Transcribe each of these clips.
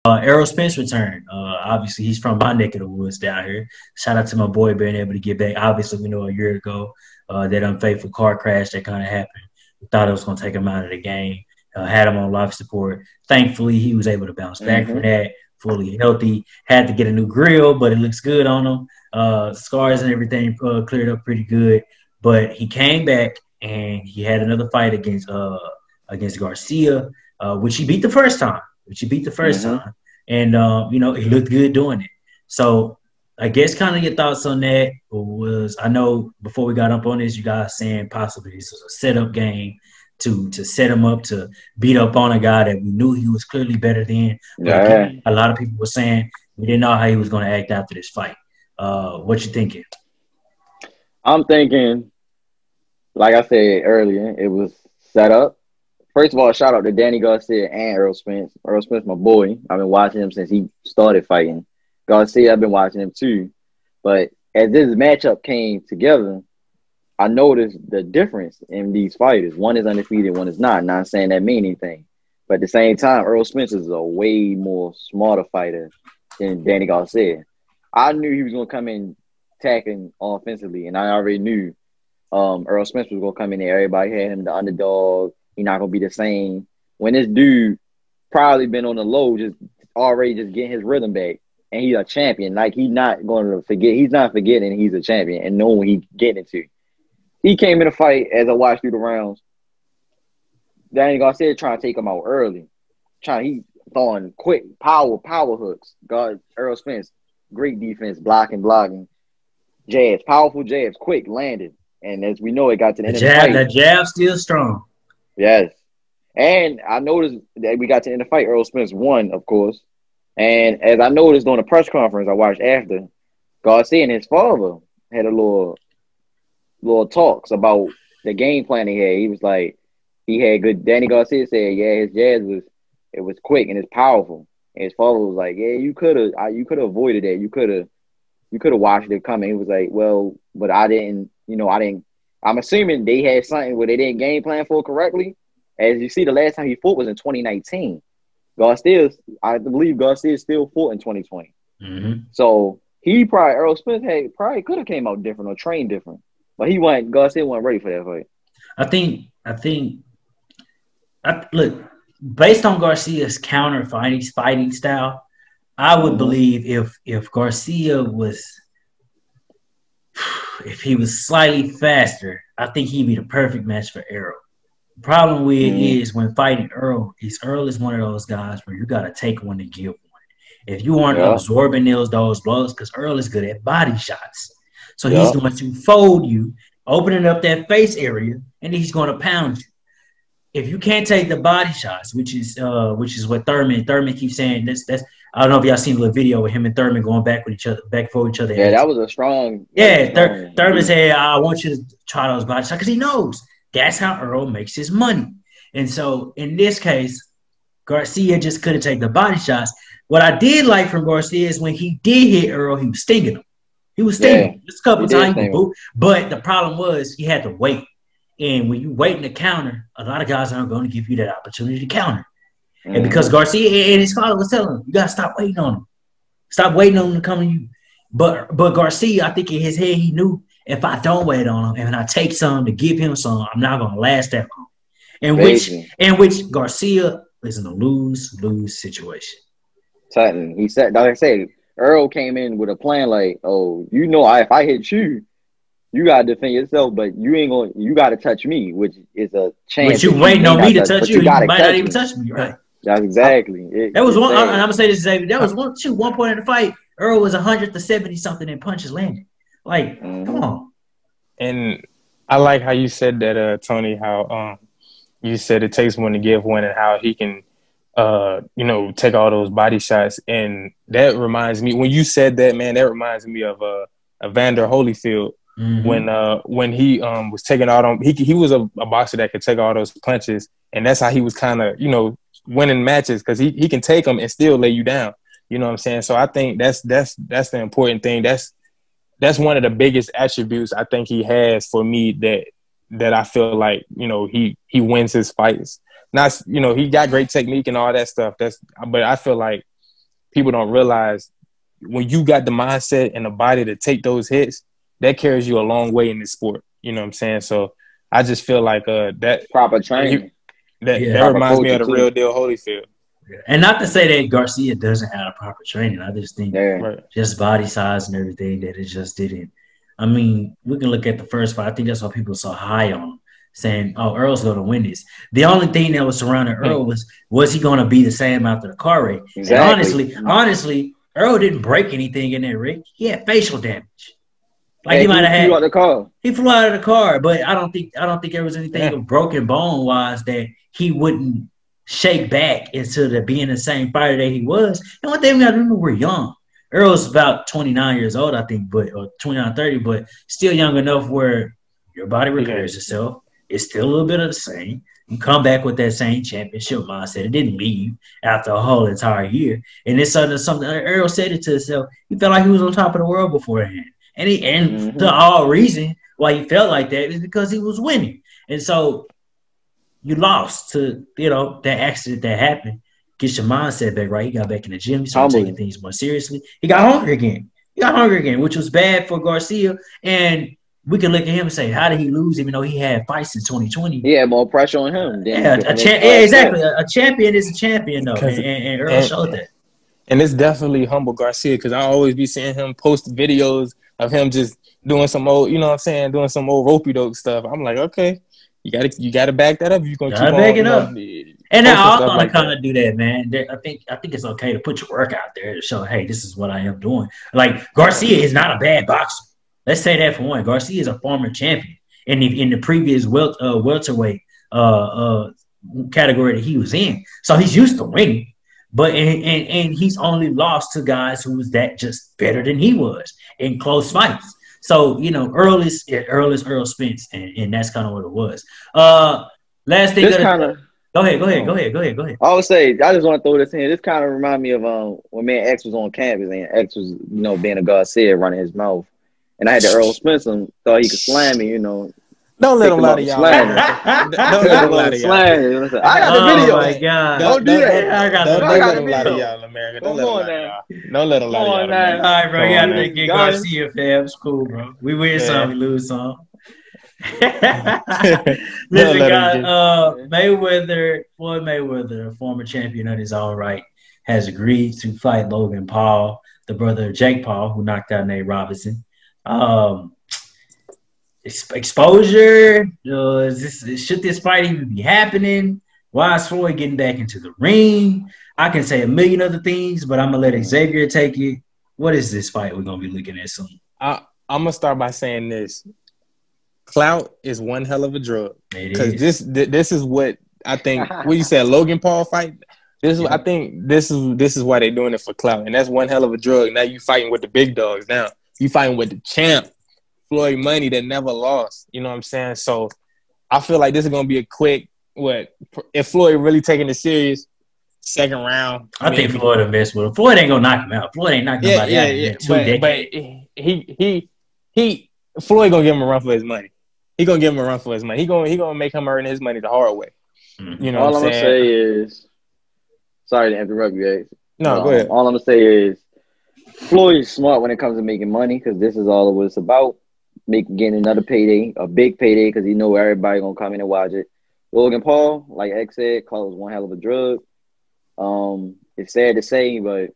Errol Spence returned. Obviously, he's from my neck of the woods down here. Shout out to my boy being able to get back. Obviously, we know a year ago that unfaithful car crash that kind of happened. We thought it was going to take him out of the game. Had him on life support. Thankfully, he was able to bounce back from that, fully healthy. Had to get a new grill, but it looks good on him. Scars and everything cleared up pretty good. But he came back and he had another fight against Garcia, which he beat the first time. And, he looked good doing it. So I guess kind of your thoughts on that was, I know before we got up on this, you guys saying possibly this was a setup game to set him up to beat up on a guy that we knew he was clearly better than. But a lot of people were saying we didn't know how he was going to act after this fight. What you thinking? I'm thinking, like I said earlier, it was set up. First of all, shout out to Danny Garcia and Errol Spence. Errol Spence, my boy. I've been watching him since he started fighting. Garcia, I've been watching him too. But as this matchup came together, I noticed the difference in these fighters. One is undefeated, one is not. Not saying that mean anything. But at the same time, Errol Spence is a way more smarter fighter than Danny Garcia. I knew he was going to come in attacking offensively, and I already knew Errol Spence was going to come in there. Everybody had him the underdog. He's not going to be the same. When this dude probably been on the low, just getting his rhythm back, and he's a champion. Like, he's not going to forget. He's not forgetting he's a champion and knowing what he's getting into. He came in a fight, as I watched through the rounds, Danny Garcia trying to take him out early. He throwing quick power hooks. Errol Spence, great defense, blocking. Jabs, powerful jabs, quick, landed. And as we know, it got to the end of the fight. The jab still strong. Yes. And I noticed that we got to end the fight. Errol Spence won, of course. And as I noticed during the press conference I watched after, Garcia and his father had a little talks about the game plan he had. He was like, he had good. Danny Garcia said, yeah, his jabs was quick and it's powerful. And his father was like, yeah, you could have avoided that. You could have watched it coming. He was like, well, but I didn't. I'm assuming they had something where they didn't game plan for correctly. As you see, the last time he fought was in 2019. I believe Garcia still fought in 2020. Mm-hmm. So Errol Spence probably could have came out different or trained different. But Garcia wasn't ready for that fight. Look, based on Garcia's counter fighting style, I would believe if Garcia was, if he was slightly faster, I think he'd be the perfect match for Errol. The problem with it is when fighting Errol is one of those guys where you got to take one to give one. If you aren't absorbing those blows, because Errol is good at body shots. So he's going to fold you, opening up that face area, and he's going to pound you. If you can't take the body shots, which is what Thurman keeps saying. That's I don't know if y'all seen the video with him and Thurman going back for each other. Yeah, that was a strong. Yeah, Thurman said, "I want you to try those body shots," because he knows that's how Errol makes his money. And so in this case, Garcia just couldn't take the body shots. What I did like from Garcia is when he did hit Errol, he was stinging him. He was stinging just a couple times, but the problem was he had to wait. And when you wait in the counter, a lot of guys aren't going to give you that opportunity to counter. Mm-hmm. And because Garcia and his father was telling him, you got to stop waiting on him. Stop waiting on him to come to you. But Garcia, I think in his head, he knew if I don't wait on him and I take some to give him some, I'm not going to last that long. In which Garcia is in a lose-lose situation. Titan, he said, like I said, Errol came in with a plan like, if I hit you, you gotta defend yourself, but you gotta touch me, which is a chance. But you waiting on me to touch you, you might not even touch me, right? That's exactly. That was one. I'm gonna say this, Xavier. That was one point in the fight. Errol was 170 something in punches landed. Like, come on. And I like how you said that, Tony. How you said it takes one to give one, and how he can, take all those body shots. And that reminds me, when you said that, man, that reminds me of Evander Holyfield. Mm-hmm. When he was taking all them, he was a boxer that could take all those punches, and that's how he was kind of winning matches, because he can take them and still lay you down. You know what I'm saying? So I think that's the important thing. That's one of the biggest attributes I think he has for me, that I feel like he wins his fights. Not he got great technique and all that stuff. But I feel like people don't realize when you got the mindset and the body to take those hits, that carries you a long way in this sport. You know what I'm saying? So I just feel like that proper training. That Proper reminds me of the too. real deal Holyfield. And not to say that Garcia doesn't have proper training. I just think just body size and everything that it just didn't. I mean, we can look at the first fight. I think that's why people are so high on him, saying, "Oh, Earl's going to win this." The only thing that was surrounding Earl was he going to be the same after the car wreck? Exactly. And honestly, Earl didn't break anything in that wreck. He had facial damage. Like he might have had. Flew out the car. He flew out of the car, but I don't think there was anything of broken bone wise that he wouldn't shake back into being the same fighter that he was. And one thing we got to remember, we're young. Earl's about 29 years old, I think, or 29, 30, but still young enough where your body repairs itself. It's still a little bit of the same. You come back with that same championship mindset. It didn't leave after a whole entire year. And it's something Errol said it to himself. He felt like he was on top of the world beforehand. And the all reason why he felt like that is because he was winning. And so you lost to, that accident that happened. Get your mindset back right. He got back in the gym. He started taking things more seriously. He got hungry again. Which was bad for Garcia. And we can look at him and say, how did he lose even though he had fights in 2020? He had more pressure on him. Exactly. A champion is a champion, though. And Errol showed that. And it's definitely humble Garcia because I always be seeing him post videos of him just doing some old, doing some old ropey dope stuff. I'm like, okay, you gotta back that up. You're gonna keep back it up. And they're all gonna like kind of do that, man. I think it's okay to put your work out there to show, hey, this is what I am doing. Like Garcia is not a bad boxer. Let's say that for one. Garcia is a former champion in the previous welterweight category that he was in, so he's used to winning. But and he's only lost to guys who was that just better than he was in close fights. So Earl is Errol Spence, and that's kind of what it was. Last thing. Go ahead. I would say I just want to throw this in. This kind of remind me of when me and X was on campus and X was being a Garcia running his mouth, and I had to Errol Spence and thought he could slam me. Don't let him lie to y'all. Don't let him lie to y'all. I got the video. Oh my God! Don't do that. I got Don't the let him video. lie to y'all, America. Don't let him lie to y'all. Don't let him lie to y'all. All right, bro. You gotta thank you, Garcia, fam. It's cool, bro. We win some, we lose some. Listen, guys. Floyd Mayweather, a former champion in his own right, has agreed to fight Logan Paul, the brother of Jake Paul, who knocked out Nate Robinson. Exposure. Should this fight even be happening? Why is Floyd getting back into the ring? I can say a million other things, but I'm gonna let Xavier take it. What is this fight we're gonna be looking at soon? I'm gonna start by saying this: clout is one hell of a drug. Because this is what I think. What you said, Logan Paul fight. I think this is why they're doing it for clout, and that's one hell of a drug. Now you fighting with the big dogs. Now you fighting with the champ. Floyd Money that never lost. You know what I'm saying? So I feel like this is going to be a quick, if Floyd really taking it serious, second round. I think Floyd will mess with him. Floyd ain't going to knock him out. Floyd ain't knocking nobody out in 2 decades. But Floyd going to give him a run for his money. He going to give him a run for his money. He going to make him earn his money the hard way. Mm-hmm. You know all what I'm going to say is, sorry to interrupt you guys. No, go ahead. All I'm going to say is, Floyd is smart when it comes to making money because this is all what it's about. Getting another payday, a big payday, because you know everybody gonna come in and watch it. Logan Paul, like X said, calls one hell of a drug. It's sad to say, but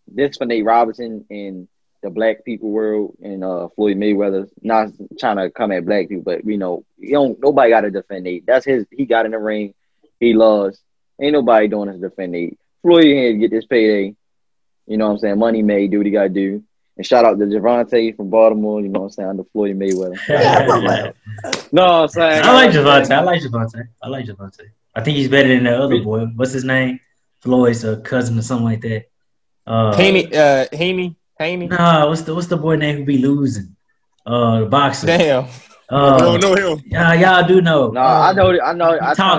this for Nate Robinson in the black people world and Floyd Mayweather, not trying to come at black people, but nobody got to defend Nate. That's he got in the ring, he lost. Ain't nobody doing this to defend Nate. Floyd had to get this payday. You know what I'm saying? Money made, do what he gotta do. And shout out to Javante from Baltimore, you know what I'm saying, under Floyd Mayweather. No, I'm saying. I like Javante. I think he's better than the other boy. What's his name? Floyd's cousin or something like that. Haney. Nah, what's the boy name who be losing? The boxer. Damn. We don't know him. Yeah, y'all do know. No, I know.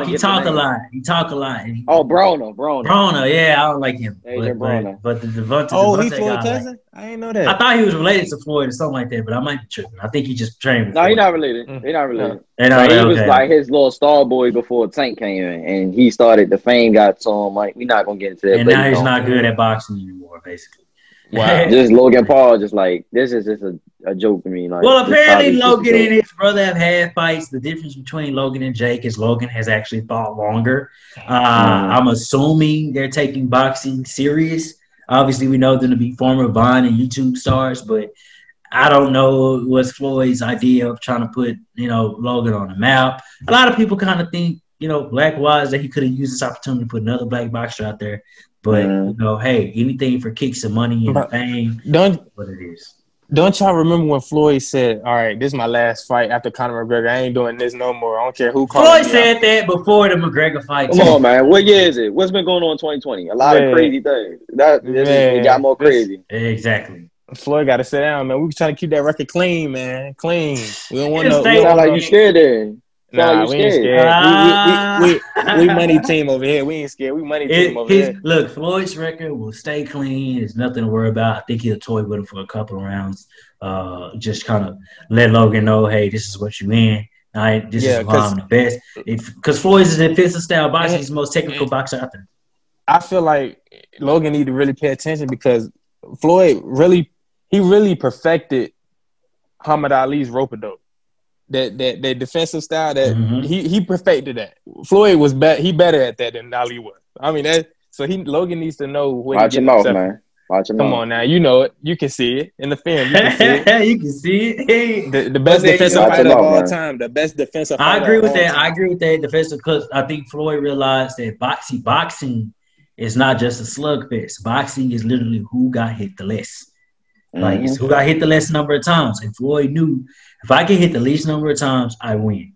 He talk a lot. He talk a lot. Oh, Broner. Broner, yeah, I don't like him. Adrian Broner. But the Devontae. Oh, he Devontae Floyd guy, cousin? like, I didn't know that. I thought he was related to Floyd or something like that, but I might be tripping. I think he just trained with No, Floyd. he's not related. He's not related. He was like his little star boy before Tank came in, and he started. The fame got to him. Like, we're not gonna get into that. And now he's not good at boxing anymore, basically. Wow. Just Logan Paul, just like, this is just a joke to me. Like, well, apparently Logan and his brother have had fights. The difference between Logan and Jake is Logan has actually fought longer. I'm assuming they're taking boxing serious. Obviously, we know them to be former Vine and YouTube stars, but I don't know what's Floyd's idea of trying to put, Logan on the map. A lot of people kind of think, black-wise, that he could have used this opportunity to put another black boxer out there. But, hey, anything for kicks and money and fame, what it is. Don't y'all remember when Floyd said, all right, this is my last fight after Conor McGregor. I ain't doing this no more. I don't care who calls me. Floyd said that before the McGregor fight. Come on, man. What year is it? What's been going on in 2020? A lot of crazy things. It got more crazy. Exactly. Floyd got to sit down, man. We trying to keep that record clean, man. Clean. We don't want no. Sound like you scared there. Nah, we ain't scared. We money team over here. We ain't scared. We money team over here. Look, Floyd's record will stay clean. There's nothing to worry about. I think he'll toy with him for a couple of rounds. Just kind of let Logan know, hey, this is what you in. This is why I'm the best. Because Floyd's a defensive style boxer. He's the most technical boxer out there. I feel like Logan need to really pay attention because Floyd really perfected Muhammad Ali's rope-a-dope. That defensive style that he perfected that. Floyd was he better at that than Ali was. I mean Logan needs to know what Watch him off, man. Watch him Come on now, you know it. You can see it in the film. You can see it. You can see it. The best defensive fighter of all time. The best defensive fighter. I agree with that. I agree with that defensive because I think Floyd realized that boxing is not just a slugfest. Boxing is literally who got hit the less. Like, it's who got hit the less number of times. And Floyd knew if I get hit the least number of times, I win.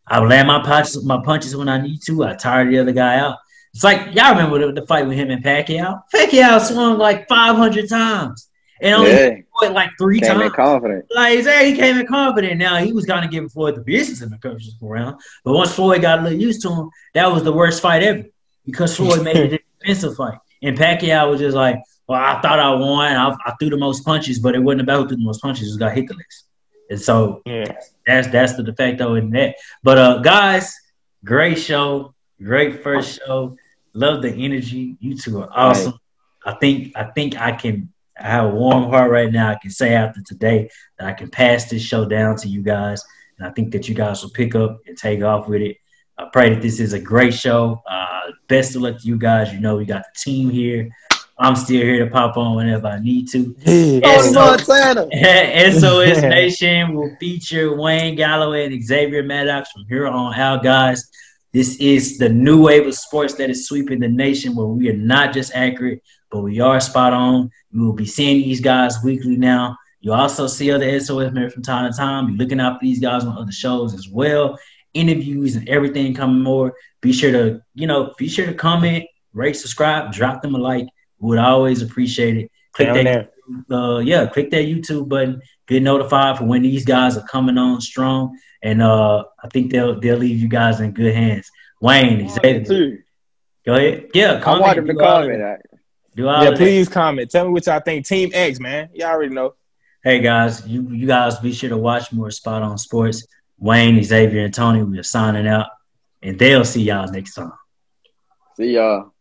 I land my punches when I need to. I tire the other guy out. It's like, y'all remember the fight with him and Pacquiao? Pacquiao swung like 500 times and only Floyd like 3 times. Came in confident. Like, he came in confident. Now, he was kind of giving Floyd the business in the first round. But once Floyd got a little used to him, that was the worst fight ever because Floyd made it a defensive fight. And Pacquiao was just like, well, I thought I won. I threw the most punches, but it wasn't about who threw the most punches. It was got hit the least. And so that's the de facto in that. But, guys, great show. Great first show. Love the energy. You two are awesome. Right. I think I have a warm heart right now. I can say after today that I can pass this show down to you guys. And I think that you guys will pick up and take off with it. I pray that this is a great show. Best of luck to you guys. You know we got the team here. I'm still here to pop on whenever I need to. SOS Nation will feature Wayne Galloway and Xavier Maddox from here on out, guys. This is the new wave of sports that is sweeping the nation where we are not just accurate, but we are spot on. You will be seeing these guys weekly now. You also see other SOS members from time to time. You're looking out for these guys on other shows as well. Interviews and everything coming more. Be sure to comment, rate, subscribe, drop them a like. Would always appreciate it. Click that YouTube button. Get notified for when these guys are coming on strong. And I think they'll leave you guys in good hands. Wayne, Xavier. Go ahead. Yeah, comment. I want him to comment. Please comment. Tell me what y'all think. Team X, man. Y'all already know. Hey guys, you guys be sure to watch more Spot On Sports. Wayne, Xavier, and Tony, we are signing out. And they'll see y'all next time. See y'all.